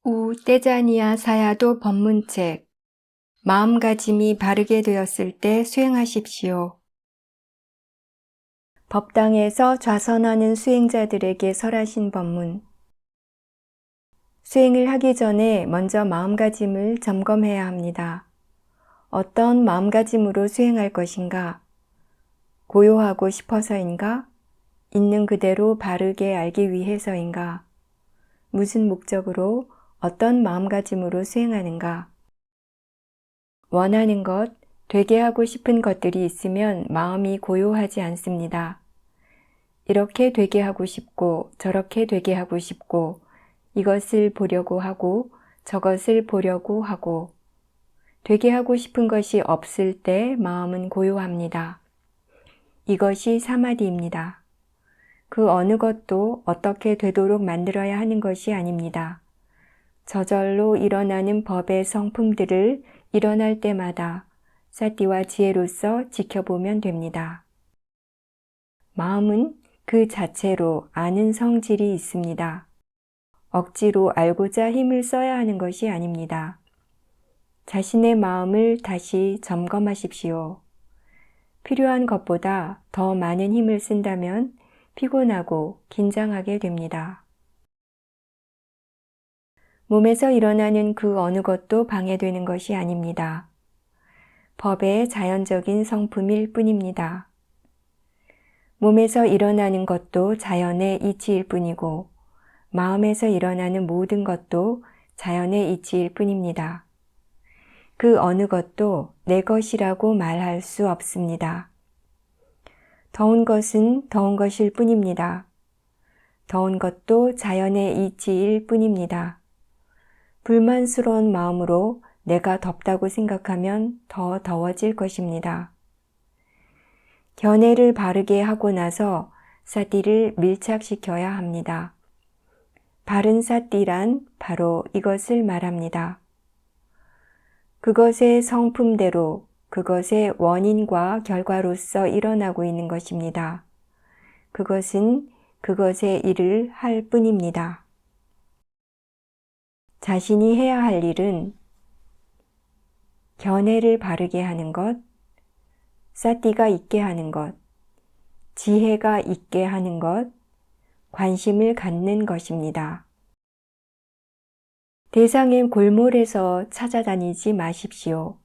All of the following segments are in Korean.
우 떼자니아 사야도 법문책. 마음가짐이 바르게 되었을 때 수행하십시오. 법당에서 좌선하는 수행자들에게 설하신 법문. 수행을 하기 전에 먼저 마음가짐을 점검해야 합니다. 어떤 마음가짐으로 수행할 것인가? 고요하고 싶어서인가? 있는 그대로 바르게 알기 위해서인가? 무슨 목적으로 어떤 마음가짐으로 수행하는가? 원하는 것, 되게 하고 싶은 것들이 있으면 마음이 고요하지 않습니다. 이렇게 되게 하고 싶고 저렇게 되게 하고 싶고 이것을 보려고 하고 저것을 보려고 하고 되게 하고 싶은 것이 없을 때 마음은 고요합니다. 이것이 사마디입니다. 그 어느 것도 어떻게 되도록 만들어야 하는 것이 아닙니다. 저절로 일어나는 법의 성품들을 일어날 때마다 사티와 지혜로서 지켜보면 됩니다. 마음은 그 자체로 아는 성질이 있습니다. 억지로 알고자 힘을 써야 하는 것이 아닙니다. 자신의 마음을 다시 점검하십시오. 필요한 것보다 더 많은 힘을 쓴다면 피곤하고 긴장하게 됩니다. 몸에서 일어나는 그 어느 것도 방해되는 것이 아닙니다. 법의 자연적인 성품일 뿐입니다. 몸에서 일어나는 것도 자연의 이치일 뿐이고 마음에서 일어나는 모든 것도 자연의 이치일 뿐입니다. 그 어느 것도 내 것이라고 말할 수 없습니다. 더운 것은 더운 것일 뿐입니다. 더운 것도 자연의 이치일 뿐입니다. 불만스러운 마음으로 내가 덥다고 생각하면 더 더워질 것입니다. 견해를 바르게 하고 나서 사티를 밀착시켜야 합니다. 바른 사티란 바로 이것을 말합니다. 그것의 성품대로 그것의 원인과 결과로서 일어나고 있는 것입니다. 그것은 그것의 일을 할 뿐입니다. 자신이 해야 할 일은 견해를 바르게 하는 것, 사티가 있게 하는 것, 지혜가 있게 하는 것, 관심을 갖는 것입니다. 대상의 골몰에서 찾아다니지 마십시오.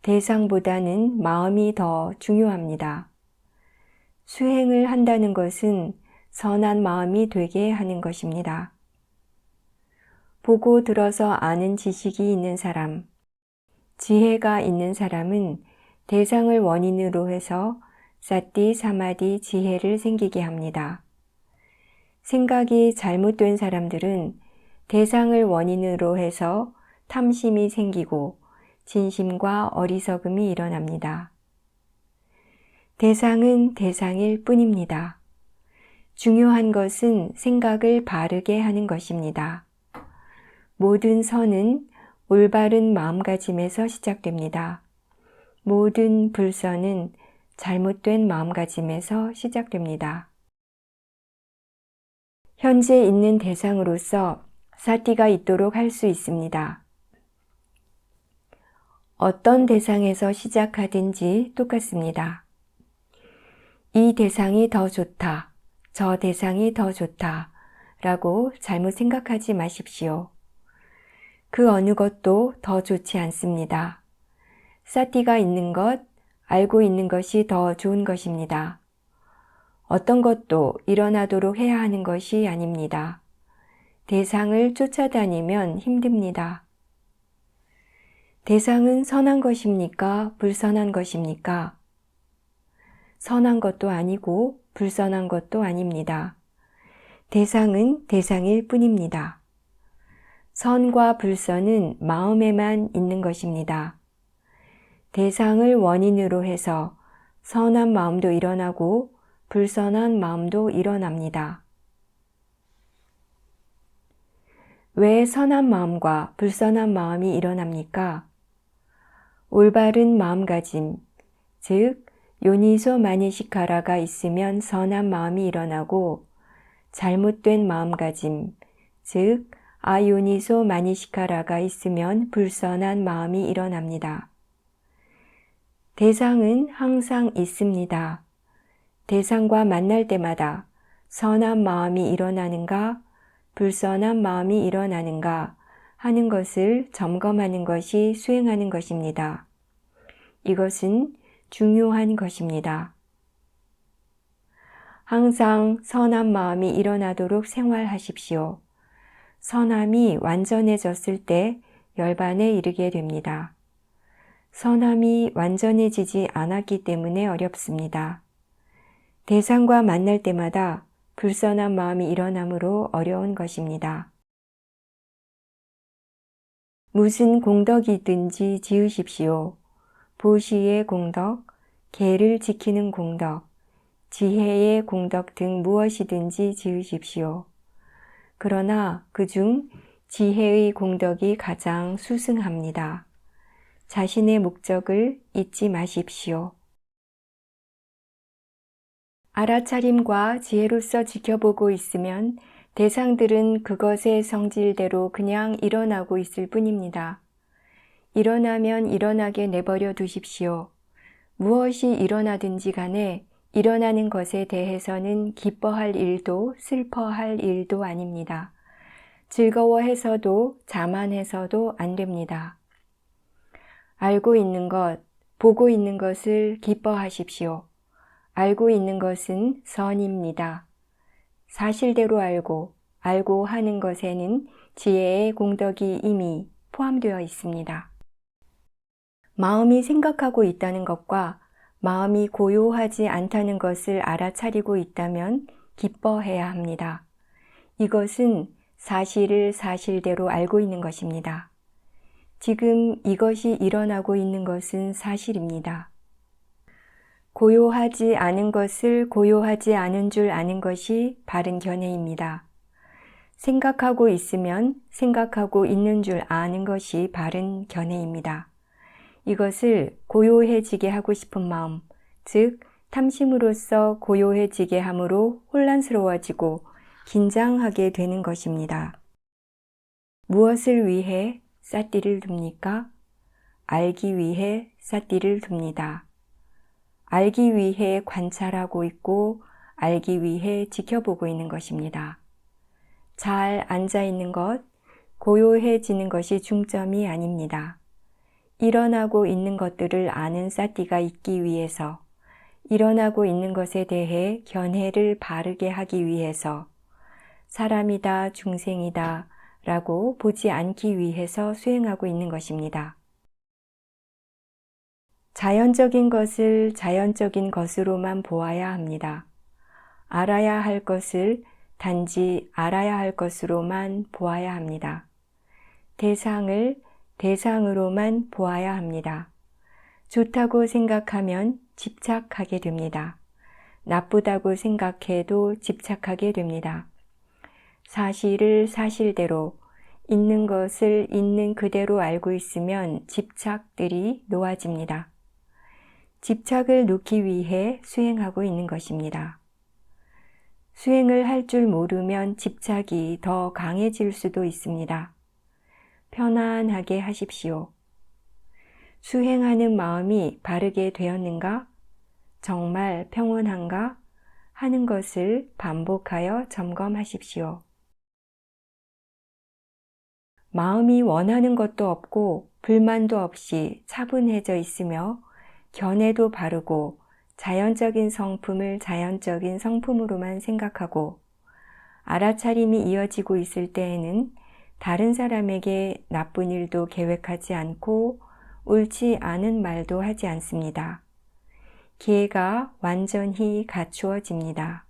대상보다는 마음이 더 중요합니다. 수행을 한다는 것은 선한 마음이 되게 하는 것입니다. 보고 들어서 아는 지식이 있는 사람, 지혜가 있는 사람은 대상을 원인으로 해서 사티, 사마디, 지혜를 생기게 합니다. 생각이 잘못된 사람들은 대상을 원인으로 해서 탐심이 생기고 진심과 어리석음이 일어납니다. 대상은 대상일 뿐입니다. 중요한 것은 생각을 바르게 하는 것입니다. 모든 선은 올바른 마음가짐에서 시작됩니다. 모든 불선은 잘못된 마음가짐에서 시작됩니다. 현재 있는 대상으로서 사티가 있도록 할 수 있습니다. 어떤 대상에서 시작하든지 똑같습니다. 이 대상이 더 좋다, 저 대상이 더 좋다 라고 잘못 생각하지 마십시오. 그 어느 것도 더 좋지 않습니다. 사티가 있는 것, 알고 있는 것이 더 좋은 것입니다. 어떤 것도 일어나도록 해야 하는 것이 아닙니다. 대상을 쫓아다니면 힘듭니다. 대상은 선한 것입니까? 불선한 것입니까? 선한 것도 아니고 불선한 것도 아닙니다. 대상은 대상일 뿐입니다. 선과 불선은 마음에만 있는 것입니다. 대상을 원인으로 해서 선한 마음도 일어나고 불선한 마음도 일어납니다. 왜 선한 마음과 불선한 마음이 일어납니까? 올바른 마음가짐, 즉 요니소 마니시카라가 있으면 선한 마음이 일어나고 잘못된 마음가짐, 즉 아요니소 마니시카라가 있으면 불선한 마음이 일어납니다. 대상은 항상 있습니다. 대상과 만날 때마다 선한 마음이 일어나는가, 불선한 마음이 일어나는가 하는 것을 점검하는 것이 수행하는 것입니다. 이것은 중요한 것입니다. 항상 선한 마음이 일어나도록 생활하십시오. 선함이 완전해졌을 때 열반에 이르게 됩니다. 선함이 완전해지지 않았기 때문에 어렵습니다. 대상과 만날 때마다 불선한 마음이 일어나므로 어려운 것입니다. 무슨 공덕이든지 지으십시오. 보시의 공덕, 계를 지키는 공덕, 지혜의 공덕 등 무엇이든지 지으십시오. 그러나 그중 지혜의 공덕이 가장 수승합니다. 자신의 목적을 잊지 마십시오. 알아차림과 지혜로서 지켜보고 있으면 대상들은 그것의 성질대로 그냥 일어나고 있을 뿐입니다. 일어나면 일어나게 내버려 두십시오. 무엇이 일어나든지 간에 일어나는 것에 대해서는 기뻐할 일도 슬퍼할 일도 아닙니다. 즐거워해서도 자만해서도 안 됩니다. 알고 있는 것, 보고 있는 것을 기뻐하십시오. 알고 있는 것은 선입니다. 사실대로 알고 하는 것에는 지혜의 공덕이 이미 포함되어 있습니다. 마음이 생각하고 있다는 것과 마음이 고요하지 않다는 것을 알아차리고 있다면 기뻐해야 합니다. 이것은 사실을 사실대로 알고 있는 것입니다. 지금 이것이 일어나고 있는 것은 사실입니다. 고요하지 않은 것을 고요하지 않은 줄 아는 것이 바른 견해입니다. 생각하고 있으면 생각하고 있는 줄 아는 것이 바른 견해입니다. 이것을 고요해지게 하고 싶은 마음, 즉 탐심으로써 고요해지게 함으로 혼란스러워지고 긴장하게 되는 것입니다. 무엇을 위해 삿띠를 둡니까? 알기 위해 삿띠를 둡니다. 알기 위해 관찰하고 있고 알기 위해 지켜보고 있는 것입니다. 잘 앉아 있는 것, 고요해지는 것이 중점이 아닙니다. 일어나고 있는 것들을 아는 삿띠가 있기 위해서, 일어나고 있는 것에 대해 견해를 바르게 하기 위해서, 사람이다, 중생이다 라고 보지 않기 위해서 수행하고 있는 것입니다. 자연적인 것을 자연적인 것으로만 보아야 합니다. 알아야 할 것을 단지 알아야 할 것으로만 보아야 합니다. 대상을 대상으로만 보아야 합니다. 좋다고 생각하면 집착하게 됩니다. 나쁘다고 생각해도 집착하게 됩니다. 사실을 사실대로, 있는 것을 있는 그대로 알고 있으면 집착들이 놓아집니다. 집착을 놓기 위해 수행하고 있는 것입니다. 수행을 할 줄 모르면 집착이 더 강해질 수도 있습니다. 편안하게 하십시오. 수행하는 마음이 바르게 되었는가? 정말 평온한가? 하는 것을 반복하여 점검하십시오. 마음이 원하는 것도 없고 불만도 없이 차분해져 있으며 견해도 바르고 자연적인 성품을 자연적인 성품으로만 생각하고 알아차림이 이어지고 있을 때에는 다른 사람에게 나쁜 일도 계획하지 않고 옳지 않은 말도 하지 않습니다. 기회가 완전히 갖추어집니다.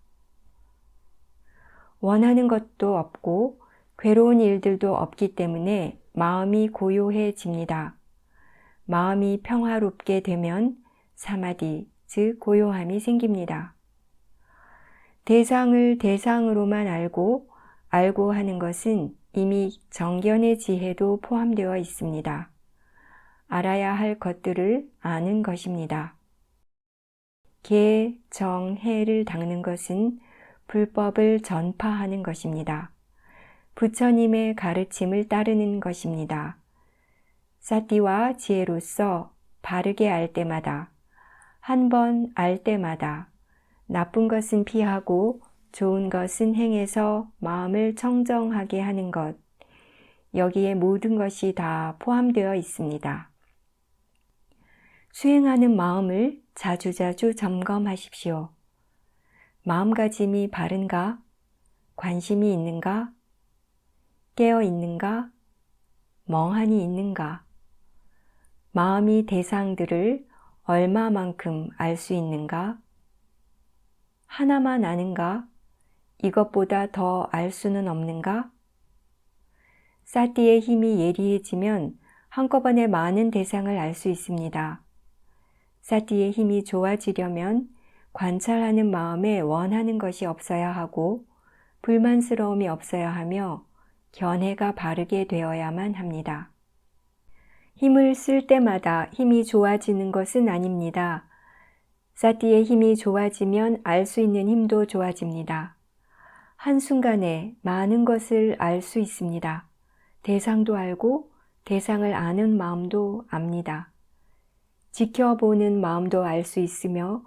원하는 것도 없고 괴로운 일들도 없기 때문에 마음이 고요해집니다. 마음이 평화롭게 되면 사마디, 즉 고요함이 생깁니다. 대상을 대상으로만 알고 하는 것은 이미 정견의 지혜도 포함되어 있습니다. 알아야 할 것들을 아는 것입니다. 계, 정, 해를 닦는 것은 불법을 전파하는 것입니다. 부처님의 가르침을 따르는 것입니다. 사티와 지혜로서 바르게 알 때마다, 한 번 알 때마다 나쁜 것은 피하고 좋은 것은 행해서 마음을 청정하게 하는 것, 여기에 모든 것이 다 포함되어 있습니다. 수행하는 마음을 자주자주 점검하십시오. 마음가짐이 바른가? 관심이 있는가? 깨어 있는가? 멍하니 있는가? 마음이 대상들을 얼마만큼 알 수 있는가? 하나만 아는가? 이것보다 더 알 수는 없는가? 사티의 힘이 예리해지면 한꺼번에 많은 대상을 알 수 있습니다. 사티의 힘이 좋아지려면 관찰하는 마음에 원하는 것이 없어야 하고 불만스러움이 없어야 하며 견해가 바르게 되어야만 합니다. 힘을 쓸 때마다 힘이 좋아지는 것은 아닙니다. 사티의 힘이 좋아지면 알 수 있는 힘도 좋아집니다. 한순간에 많은 것을 알 수 있습니다. 대상도 알고 대상을 아는 마음도 압니다. 지켜보는 마음도 알 수 있으며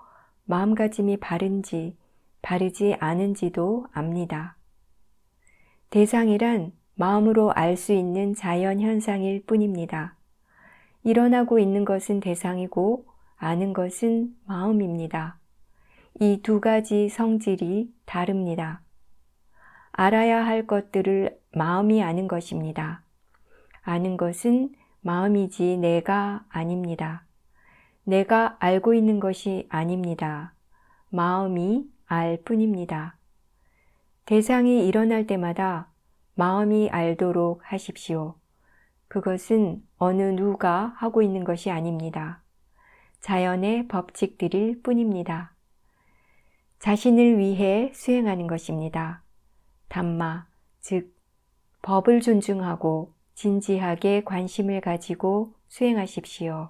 마음가짐이 바른지 바르지 않은지도 압니다. 대상이란 마음으로 알 수 있는 자연 현상일 뿐입니다. 일어나고 있는 것은 대상이고 아는 것은 마음입니다. 이 두 가지 성질이 다릅니다. 알아야 할 것들을 마음이 아는 것입니다. 아는 것은 마음이지 내가 아닙니다. 내가 알고 있는 것이 아닙니다. 마음이 알 뿐입니다. 대상이 일어날 때마다 마음이 알도록 하십시오. 그것은 어느 누가 하고 있는 것이 아닙니다. 자연의 법칙들일 뿐입니다. 자신을 위해 수행하는 것입니다. 담마, 즉 법을 존중하고 진지하게 관심을 가지고 수행하십시오.